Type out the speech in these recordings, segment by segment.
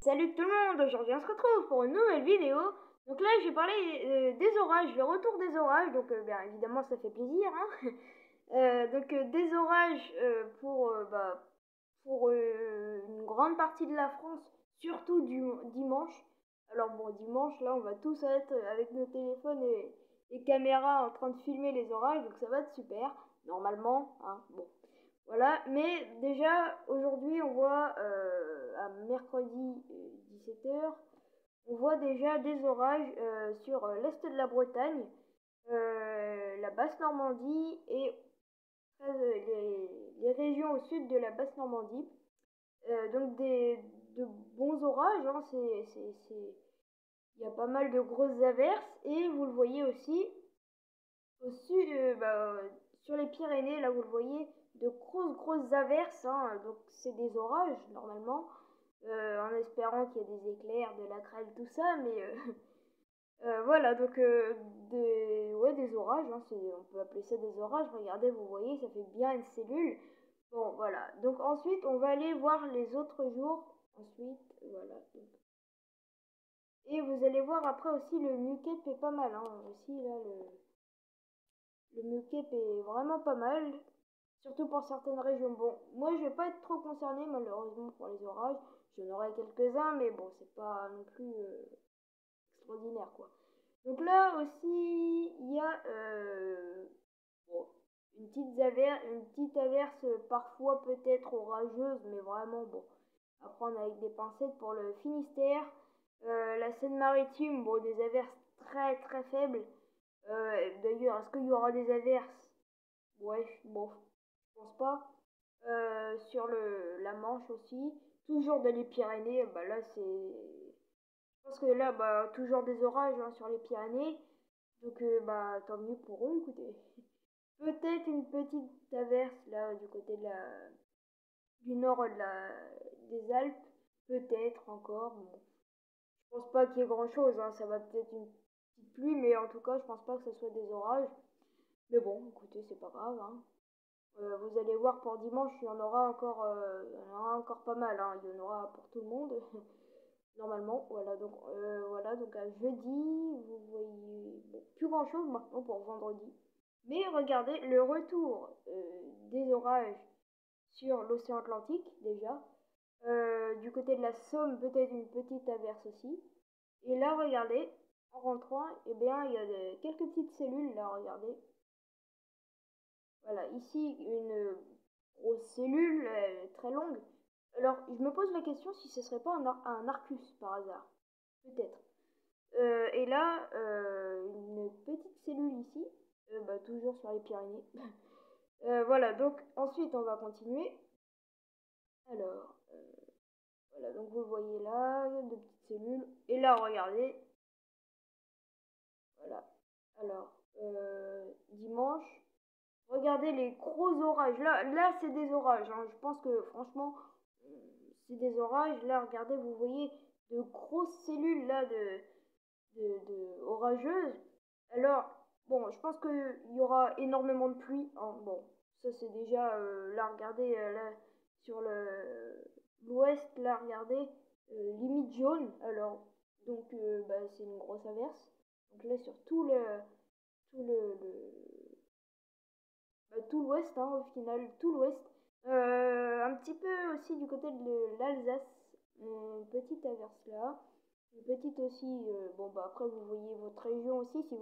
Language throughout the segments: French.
Salut tout le monde, aujourd'hui on se retrouve pour une nouvelle vidéo. Donc là je vais parler des orages, le retour des orages, donc bien évidemment ça fait plaisir. Hein. Des orages pour une grande partie de la France, surtout du dimanche. Alors bon, dimanche là on va tous être avec nos téléphones et caméras en train de filmer les orages, donc ça va être super, normalement. Hein. Bon. Voilà, mais déjà aujourd'hui on voit à mercredi 17h, on voit déjà des orages sur l'est de la Bretagne, la basse Normandie et les régions au sud de la basse Normandie. De bons orages, hein, il y a pas mal de grosses averses et vous le voyez aussi au sud, sur les Pyrénées, là vous le voyez, de grosses averses, hein, donc c'est des orages normalement, en espérant qu'il y ait des éclairs, de la grêle, tout ça, mais voilà, des orages, hein, on peut appeler ça des orages, regardez, vous voyez, ça fait bien une cellule. Bon, voilà, donc ensuite on va aller voir les autres jours, ensuite, voilà, et vous allez voir après aussi le Mukep est pas mal, hein, aussi là, le Mukep est vraiment pas mal, surtout pour certaines régions. Bon, moi je vais pas être trop concerné malheureusement pour les orages. J'en aurai quelques-uns, mais bon, c'est pas non plus extraordinaire quoi. Donc là aussi, il y a bon, une petite averse parfois peut-être orageuse, mais vraiment bon, à prendre avec des pincettes pour le Finistère. La Seine-Maritime, bon, des averses très faibles. D'ailleurs, est-ce qu'il y aura des averses? Ouais, bon, je pense pas. Sur la Manche aussi. Toujours dans les Pyrénées, bah là c'est. Je pense que là, bah, toujours des orages hein, sur les Pyrénées. Donc bah tant mieux pour eux, écoutez. Peut-être une petite averse là du côté du nord des Alpes. Peut-être encore. Bon. Je pense pas qu'il y ait grand chose, hein. Ça va peut-être une petite pluie, mais en tout cas je pense pas que ce soit des orages. Mais bon, écoutez, c'est pas grave. Hein. Vous allez voir pour dimanche, il y en aura encore pas mal. Hein. Il y en aura pour tout le monde. Normalement, voilà, donc à jeudi, vous voyez bon, plus grand chose maintenant pour vendredi. Mais regardez le retour des orages sur l'océan Atlantique déjà. Du côté de la Somme, peut-être une petite averse aussi. Et là, regardez, en rentrant, eh bien, il y a quelques petites cellules là, regardez. Voilà, ici une grosse cellule très longue. Alors, je me pose la question si ce serait pas un Arcus par hasard. Peut-être. Et là, une petite cellule ici, toujours sur les Pyrénées. Voilà, donc ensuite on va continuer. Alors, voilà, donc vous le voyez là, deux petites cellules. Et là, regardez, voilà. Alors, dimanche, regardez les gros orages. Là c'est des orages. Hein. Je pense que franchement, c'est des orages. Là, regardez, vous voyez de grosses cellules là orageuses. Alors, bon, je pense qu'il y aura énormément de pluie. Hein. Bon, ça c'est déjà là, regardez là sur l'ouest, là, regardez, limite jaune. Alors, donc c'est une grosse averse. Donc là sur tout tout l'ouest, hein, au final, tout l'ouest. Un petit peu aussi du côté de l'Alsace, une petite averse là. Une petite aussi, bon bah après vous voyez votre région aussi si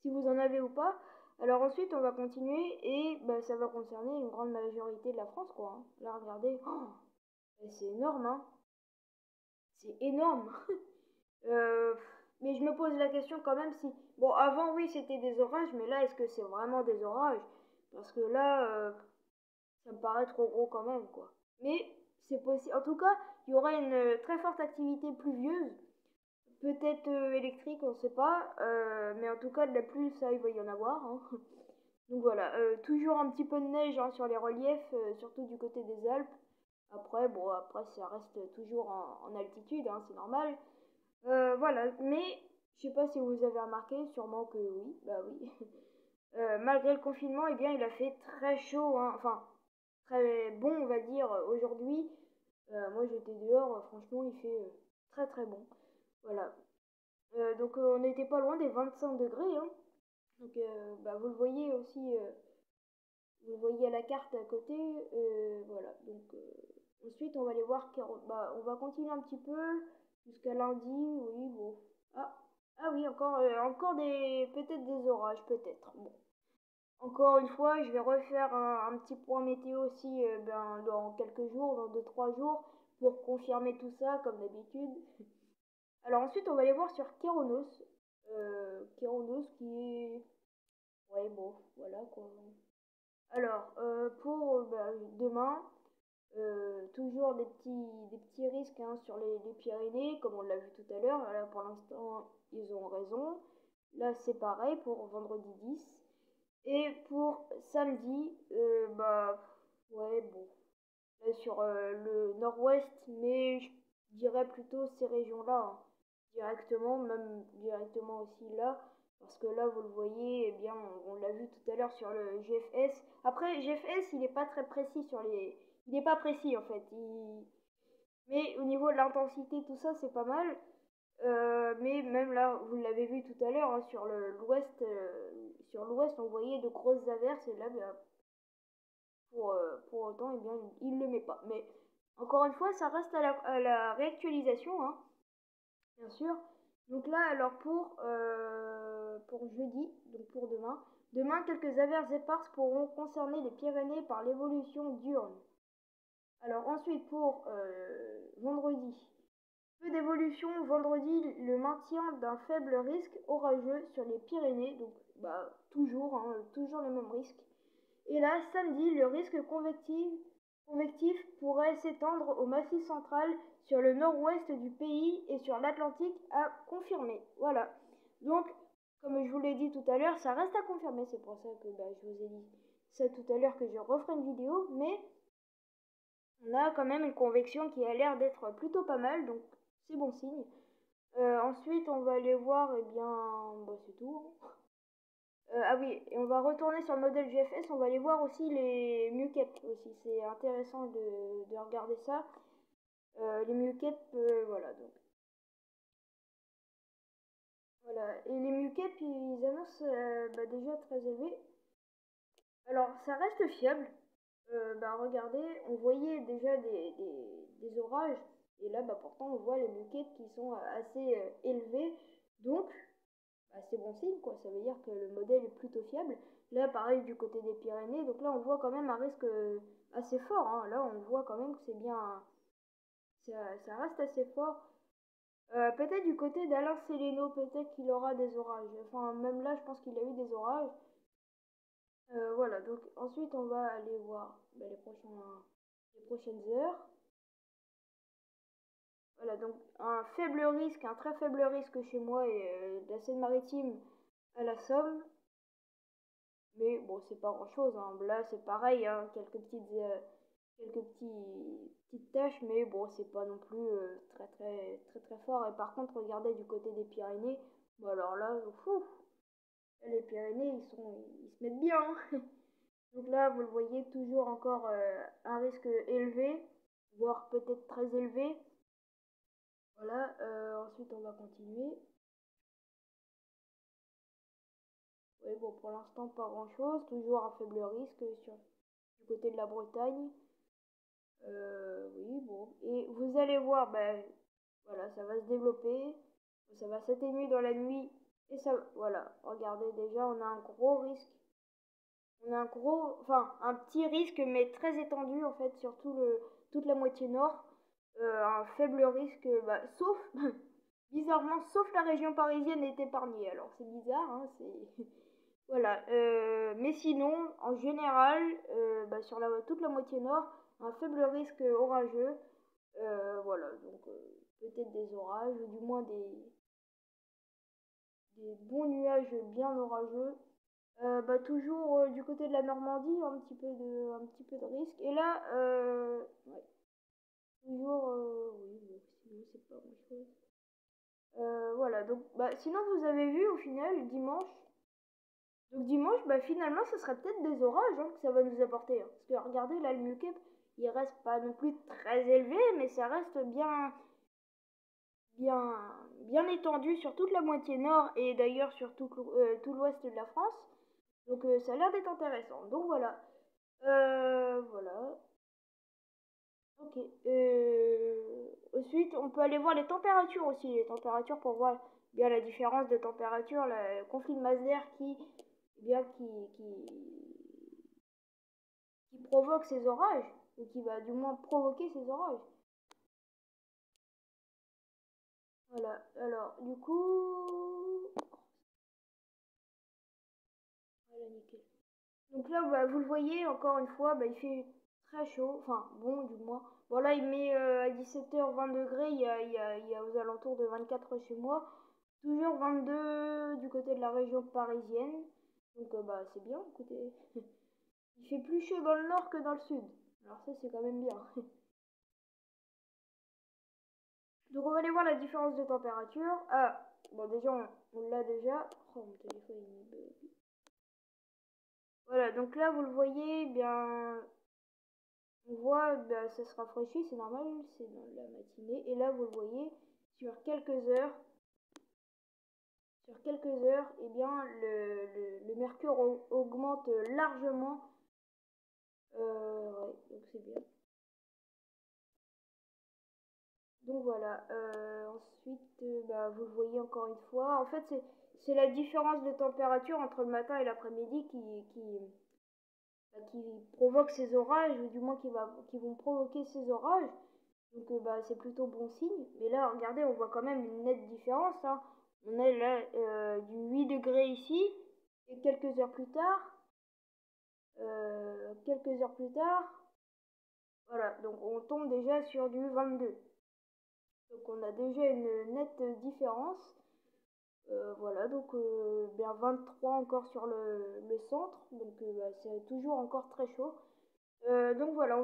vous en avez ou pas. Alors ensuite on va continuer et bah, ça va concerner une grande majorité de la France quoi. Hein. Là regardez, oh, c'est énorme hein, c'est énorme. Euh, mais je me pose la question quand même si, bon avant oui c'était des orages, mais là est-ce que c'est vraiment des orages? Parce que là ça me paraît trop gros quand même quoi. Mais c'est possible. En tout cas il y aura une très forte activité pluvieuse. Peut-être électrique, on ne sait pas. Mais en tout cas, de la pluie, ça, il va y en avoir. Hein. Donc voilà, toujours un petit peu de neige hein, sur les reliefs, surtout du côté des Alpes. Après, bon, après, ça reste toujours en altitude, hein, c'est normal. Voilà, mais je sais pas si vous avez remarqué, sûrement que oui, bah oui. Malgré le confinement, eh bien, il a fait très chaud, hein, enfin, très bon, on va dire, aujourd'hui. Moi j'étais dehors, franchement il fait très très bon. Voilà. Donc on n'était pas loin des 25 degrés, hein. Donc bah, vous le voyez aussi, vous voyez la carte à côté. Voilà. Donc ensuite on va aller voir, bah, on va continuer un petit peu jusqu'à lundi. Oui, bon. Ah, ah oui, encore peut-être des orages, peut-être. Bon. Encore une fois, je vais refaire un petit point météo aussi ben, dans quelques jours, dans 2-3 jours, pour confirmer tout ça, comme d'habitude. Alors ensuite, on va aller voir sur Kéronos. Kéronos qui est... Ouais, bon, voilà quoi. Alors, pour bah, demain, toujours des petits risques hein, sur les Pyrénées, comme on l'a vu tout à l'heure. Là, pour l'instant, ils ont raison. Là, c'est pareil pour vendredi 10. Et pour samedi, bah, ouais, bon. Là, sur le nord-ouest, mais je dirais plutôt ces régions-là, hein. Directement, même directement aussi là. Parce que là, vous le voyez, eh bien, on l'a vu tout à l'heure sur le GFS. Après, GFS, il n'est pas très précis sur les... Il n'est pas précis, en fait. Mais au niveau de l'intensité, tout ça, c'est pas mal. Mais même là, vous l'avez vu tout à l'heure, hein, sur l'ouest, on voyait de grosses averses. Et là, bien, pour autant, eh bien, il ne le met pas. Mais encore une fois, ça reste à la réactualisation, hein, bien sûr. Donc là, alors pour jeudi, donc pour demain, quelques averses éparses pourront concerner les Pyrénées par l'évolution diurne. Alors ensuite, pour vendredi, peu d'évolution vendredi, le maintien d'un faible risque orageux sur les Pyrénées, donc bah, toujours, hein, toujours le même risque. Et là, samedi, le risque convectif pourrait s'étendre au Massif central, sur le nord-ouest du pays et sur l'Atlantique à confirmer. Voilà. Donc, comme je vous l'ai dit tout à l'heure, ça reste à confirmer. C'est pour ça que bah, je vous ai dit ça tout à l'heure que je referai une vidéo. Mais on a quand même une convection qui a l'air d'être plutôt pas mal. Donc, c'est bon signe. Ensuite, on va aller voir, eh bien, bah, c'est tout, hein. Ah oui, et on va retourner sur le modèle GFS, on va aller voir aussi les MuCap aussi, c'est intéressant de regarder ça. Les MuCap, voilà, donc. Voilà, et les MuCap, ils annoncent bah, déjà très élevés. Alors, ça reste fiable. Bah, regardez, on voyait déjà des orages, et là, bah, pourtant, on voit les MuCap qui sont assez élevés. Donc, bah, c'est bon signe, quoi. Ça veut dire que le modèle est plutôt fiable. Là, pareil du côté des Pyrénées. Donc là, on voit quand même un risque assez fort, hein. Là, on voit quand même que c'est bien. Ça reste assez fort. Peut-être du côté d'Alain Céléno, peut-être qu'il aura des orages. Enfin, même là, je pense qu'il a eu des orages. Voilà, donc ensuite, on va aller voir bah, les prochaines heures. Voilà, donc un très faible risque chez moi et de la Seine-Maritime à la Somme. Mais bon, c'est pas grand chose, hein. Là, c'est pareil, hein, petites tâches, mais bon, c'est pas non plus très fort. Et par contre, regardez du côté des Pyrénées, bon, alors là, fou, les Pyrénées, ils se mettent bien, hein. Donc là, vous le voyez, toujours encore un risque élevé, voire peut-être très élevé. Voilà, ensuite, on va continuer. Oui, bon, pour l'instant, pas grand-chose, toujours un faible risque du côté de la Bretagne. Oui, bon. Et vous allez voir, ben, voilà, ça va se développer, ça va s'atténuer dans la nuit, et ça, voilà, regardez, déjà, on a un gros risque. On a enfin, un petit risque, mais très étendu, en fait, sur toute la moitié nord. Un faible risque, bah, sauf, bizarrement, sauf la région parisienne est épargnée. Alors, c'est bizarre, hein, c'est... Voilà, mais sinon, en général, bah, sur toute la moitié nord, un faible risque orageux. Voilà, donc peut-être des orages, ou du moins des bons nuages bien orageux. Bah, toujours du côté de la Normandie, un petit peu de risque. Et là, ouais, toujours, oui, bon, sinon c'est pas grand-chose. Voilà, donc, bah, sinon vous avez vu au final, dimanche. Donc dimanche, bah, finalement, ce serait peut-être des orages hein, que ça va nous apporter, hein. Parce que regardez, là, le Mucep, il reste pas non plus très élevé, mais ça reste bien étendu sur toute la moitié nord et d'ailleurs sur tout l'ouest de la France. Donc ça a l'air d'être intéressant. Donc voilà. Voilà. Ok. Ensuite, on peut aller voir les températures aussi. Les températures pour voir bien la différence de température, le conflit de masse d'air qui provoque ces orages, ou qui va du moins provoquer ces orages. Voilà. Alors, du coup... Voilà, nickel. Donc là, bah, vous le voyez, encore une fois, bah, il fait très chaud. Enfin, bon, du moins. Bon, là, il met à 17h 20 degrés. Il y a aux alentours de 24 chez moi. Toujours 22 du côté de la région parisienne. Donc, bah, c'est bien, écoutez. Il fait plus chaud dans le nord que dans le sud. Alors ça, c'est quand même bien. Donc, on va aller voir la différence de température. Ah, bon, déjà, on l'a déjà. Oh, mon téléphone, il bug. Voilà, donc là, vous le voyez, eh bien... On voit, bah, ça se rafraîchit, c'est normal, c'est dans la matinée. Et là, vous le voyez, sur quelques heures, eh bien, le mercure augmente largement. Ouais, donc c'est bien. Donc voilà. Ensuite, bah, vous le voyez encore une fois. En fait, c'est la différence de température entre le matin et l'après-midi qui provoque ces orages, ou du moins qui vont provoquer ces orages. Donc bah, c'est plutôt bon signe. Mais là, regardez, on voit quand même une nette différence. Hein. On est là du 8 degrés ici. Et quelques heures plus tard, voilà, donc on tombe déjà sur du 22. Donc on a déjà une nette différence. Voilà, donc bien 23 encore sur le centre. Donc bah, c'est toujours encore très chaud. Donc voilà,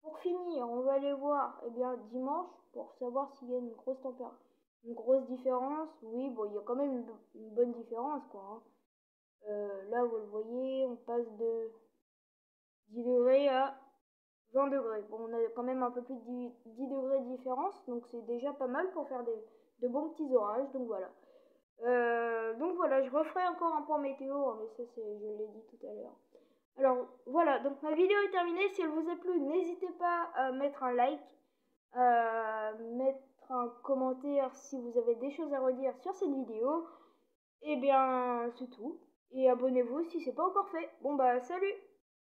pour finir, on va aller voir dimanche pour savoir s'il y a une grosse différence. Oui, bon, il y a quand même une bonne différence, quoi. Hein. Là, vous le voyez, on passe de 10 degrés à 20 degrés. Bon, on a quand même un peu plus de 10 degrés de différence, donc c'est déjà pas mal pour faire de bons petits orages. Donc voilà, je referai encore un point météo, hein, mais ça, je l'ai dit tout à l'heure. Alors voilà, donc ma vidéo est terminée. Si elle vous a plu, n'hésitez pas à mettre un like, à mettre un commentaire si vous avez des choses à redire sur cette vidéo. Et bien, c'est tout. Et abonnez-vous si c'est pas encore fait. Bon bah salut!